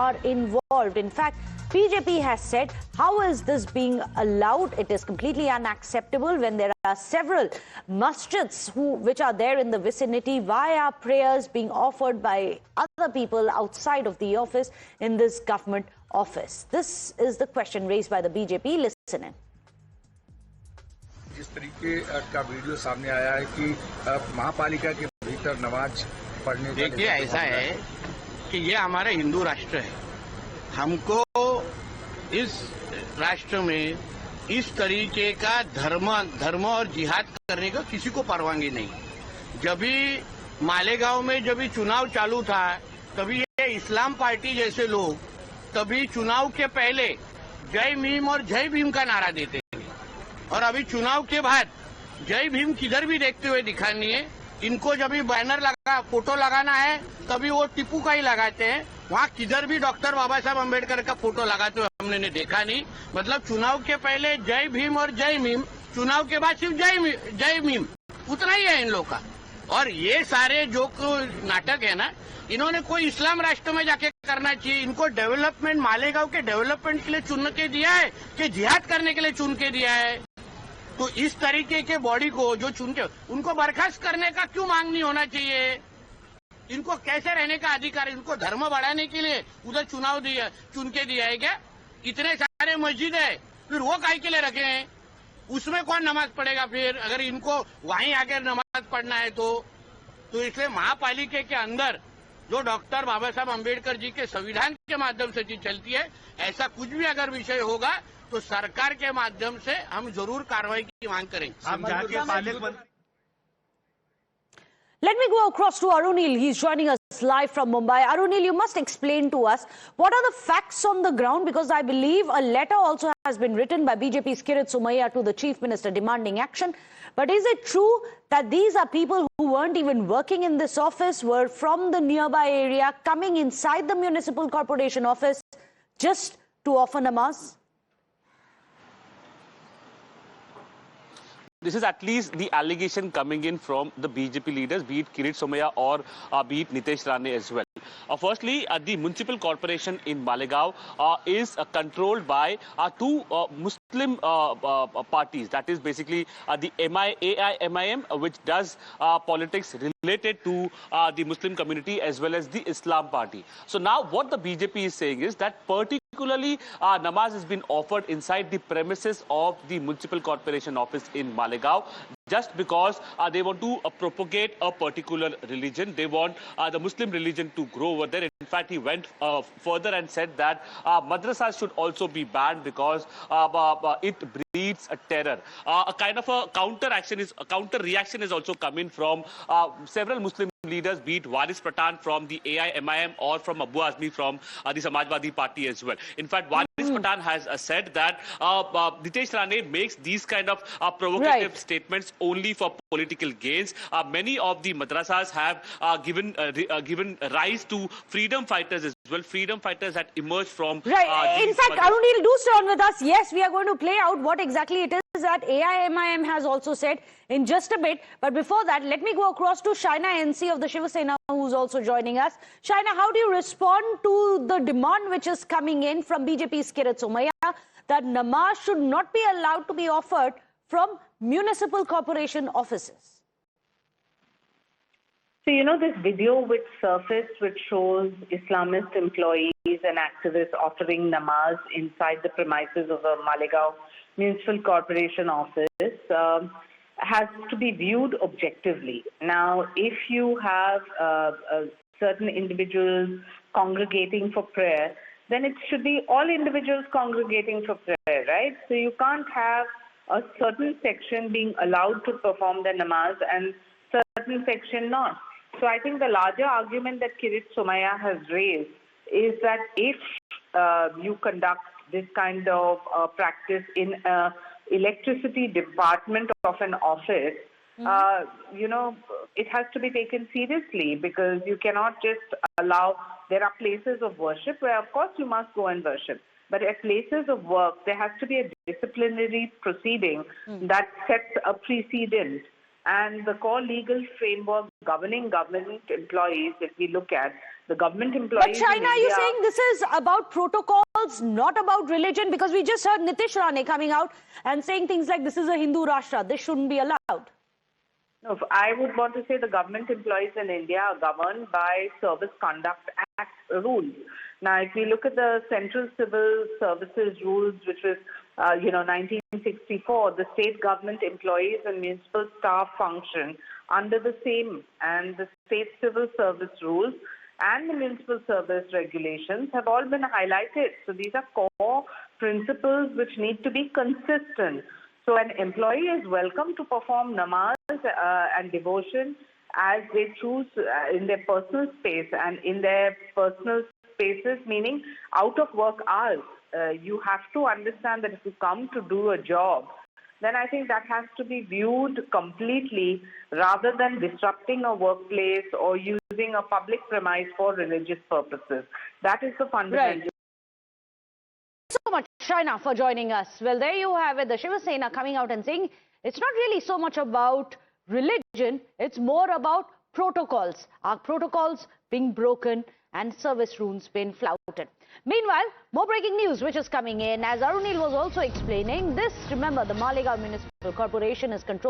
are involved. In fact, BJP has said, how is this being allowed? It is completely unacceptable when there are several masjids which are there in the vicinity. Why are prayers being offered by other people outside of the office in this government office? This is the question raised by the BJP. Listen in. जिस तरीके का video सामने आया है कि महापालिका के भीतर नमाज पढ़ने का, देखिए ऐसा है कि ये हमारा हिंदू राष्ट्र है। हमको इस राष्ट्र में इस तरीके का धर्म और जिहाद करने का किसी को परवानगी नहीं। जब भी मालेगांव में जब भी चुनाव चालू था, तभी ये इस्लाम पार्टी जैसे लोग तभी चुनाव के पहले जय भीम और जय भीम का नारा देते हैं, और अभी चुनाव के बाद जय भीम किधर भी देखते हुए दिखानी है। इनको जब भी बैनर लगा फोटो लगाना है तभी वो टिप्पू का ही लगाते हैं। वहाँ किधर भी डॉक्टर बाबा साहब अम्बेडकर का फोटो लगाते हुए हमने देखा नहीं। मतलब चुनाव के पहले जय भीम और जय भीम, चुनाव के बाद सिर्फ जय भीम, उतना ही है इन लोग का। और ये सारे जो नाटक है ना, इन्होंने कोई इस्लाम राष्ट्र में जाके करना चाहिए। इनको डेवलपमेंट, मालेगांव के डेवलपमेंट के लिए चुन के दिया है कि जिहाद करने के लिए चुन के दिया है। तो इस तरीके के बॉडी को जो चुन के, उनको बर्खास्त करने का क्यों मांग नहीं होना चाहिए? इनको कैसे रहने का अधिकार? इनको धर्म बढ़ाने के लिए उधर चुन के दिया है क्या? इतने सारे मस्जिद है, फिर वो काहे के लिए रखे हैं? उसमें कौन नमाज पढ़ेगा फिर, अगर इनको वहीं आकर नमाज पढ़ना है तो इसलिए महापालिका के अंदर जो डॉक्टर बाबा साहब अम्बेडकर जी के संविधान के माध्यम से चीज चलती है, ऐसा कुछ भी अगर विषय होगा तो सरकार के माध्यम से हम जरूर कार्रवाई की मांग करेंगे। Let me go across to Arunil. He's joining us live from Mumbai. Arunil, you must explain to us what are the facts on the ground, because I believe a letter also has been written by BJP's Kirit Somaia to the Chief Minister demanding action. But is it true that these are people who weren't even working in this office, were from the nearby area, coming inside the Municipal Corporation office just to offer namaz? This is at least the allegation coming in from the BJP leaders, be it Kirit Somaia or be it Nitesh Rane as well. Firstly, the Municipal Corporation in Malegaon is controlled by two Muslim parties. That is basically the AIMIM, which does politics related to the Muslim community, as well as the Islam party. So now what the BJP is saying is that particularly namaz has been offered inside the premises of the Municipal Corporation office in Malegaon, just because they want to propagate a particular religion. They want the Muslim religion to grow over there. In fact, he went further and said that madrasas should also be banned because it breeds a terror. A kind of a counter reaction is also coming from several Muslim leaders, be it Waris Patan from the AIMIM or from Abu Azmi from the Samajwadi Party as well. In fact, Waris Patan has said that Nitesh Rane makes these kind of provocative statements only for political gains. Many of the madrasas have given rise to freedom fighters as well. Freedom fighters that emerged from... In fact, Arunil, do stay on with us. Yes, we are going to play out what exactly it is that AIMIM has also said in just a bit. But before that, let me go across to Shaina NC of the Shiva Sena, who's also joining us. Shaina, how do you respond to the demand which is coming in from BJP's Kirit Somaia that namaz should not be allowed to be offered from Municipal Corporation offices? So, you know, this video which surfaced, which shows Islamist employees and activists offering namaz inside the premises of the Malegaon Municipal Corporation office has to be viewed objectively. Now, if you have certain individuals congregating for prayer, then it should be all individuals congregating for prayer, right? So you can't have a certain section being allowed to perform the namaz and certain section not. So I think the larger argument that Kirit Somaia has raised is that if you conduct this kind of practice in electricity department of an office, you know, it has to be taken seriously, because you cannot just allow, there are places of worship where of course you must go and worship, but at places of work there has to be a disciplinary proceeding that sets a precedent And the core legal framework governing government employees, if we look at the government employees. But Shaina, are you saying this is about protocols, not about religion? Because we just heard Nitesh Rane coming out and saying things like this is a Hindu rashtra, this shouldn't be allowed. No, I would want to say the government employees in India are governed by Service Conduct Act rules. Now, if we look at the Central Civil Services rules, which was, 1964, the state government employees and municipal staff function under the same, and the state civil service rules and the municipal service regulations have all been highlighted. So these are core principles which need to be consistent. So an employee is welcome to perform namaz and devotion as they choose in their personal space and in their personal spaces, meaning out of work hours. You have to understand that if you come to do a job, then I think that has to be viewed completely rather than disrupting a workplace or using a public premise for religious purposes. That is the fundamental. Right. So much, Shaina, for joining us. Well, there you have it. The Shiva Sena coming out and saying it's not really so much about religion, it's more about protocols. Our protocols being broken and service rules being flouted. Meanwhile, more breaking news which is coming in. As Arunil was also explaining, remember, the Malegaon Municipal Corporation is controlled